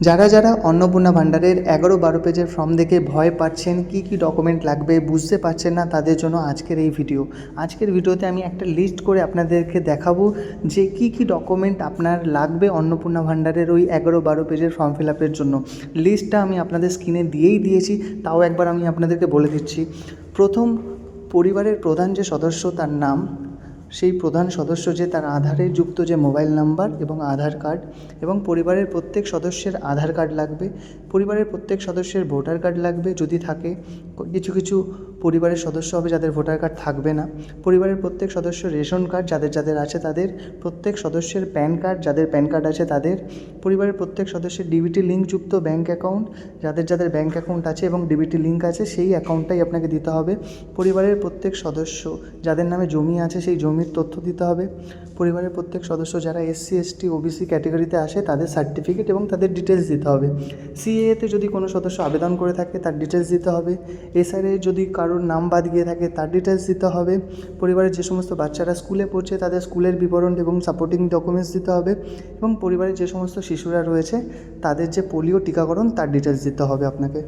যারা যারা অন্নপূর্ণা ভাণ্ডারের 11-12 পেজের ফর্ম দেখে ভয় পাচ্ছেন, কি কি ডকুমেন্ট লাগবে বুঝতে পারছেন না, তাদের জন্য আজকের এই ভিডিও। আজকের ভিডিওতে আমি একটা লিস্ট করে আপনাদেরকে দেখাবো যে কি কি ডকুমেন্ট আপনার লাগবে অন্নপূর্ণা ভাণ্ডারের ওই 11-12 পেজের ফর্ম ফিল আপের জন্য। লিস্টটা আমি আপনাদের স্ক্রিনে দিয়েই দিয়েছি, তাও একবার আমি আপনাদেরকে বলে দিচ্ছি। প্রথম, পরিবারের প্রধান যে সদস্য তার নাম, সেই প্রধান সদস্য যে তার আধারে যুক্ত যে মোবাইল নাম্বার এবং আধার কার্ড, এবং পরিবারের প্রত্যেক সদস্যের আধার কার্ড লাগবে, পরিবারের প্রত্যেক সদস্যের ভোটার কার্ড লাগবে যদি থাকে। কিছু কিছু পরিবারের সদস্য হবে যাদের ভোটার কার্ড থাকবে না। পরিবারের প্রত্যেক সদস্যের রেশন কার্ড যাদের যাদের আছে তাদের, প্রত্যেক সদস্যের প্যান কার্ড যাদের প্যান কার্ড আছে তাদের, পরিবারের প্রত্যেক সদস্যের ডিবিটি লিঙ্কযুক্ত ব্যাঙ্ক অ্যাকাউন্ট যাদের যাদের ব্যাঙ্ক অ্যাকাউন্ট আছে এবং ডিবিটি লিঙ্ক আছে সেই অ্যাকাউন্টটাই আপনাকে দিতে হবে। পরিবারের প্রত্যেক সদস্য যাদের নামে জমি আছে সেই জমির তথ্য দিতে হবে। পরিবারের প্রত্যেক সদস্য যারা এসসি এসটি ওবিসি ক্যাটেগরিতে আসে তাদের সার্টিফিকেট এবং তাদের ডিটেলস দিতে হবে। সিএতে যদি কোনো সদস্য আবেদন করে থাকে তার ডিটেলস দিতে হবে। এসআরএ যদি কারোর নাম বাদ গিয়ে থাকে তার ডিটেলস দিতে হবে। পরিবারের যে সমস্ত বাচ্চারা স্কুলে পড়ছে তাদের স্কুলের বিবরণ এবং সাপোর্টিং ডকুমেন্টস দিতে হবে। এবং পরিবারের যে সমস্ত শিশুরা রয়েছে তাদের যে পোলিও টিকাকরণ তার ডিটেলস দিতে হবে আপনাকে।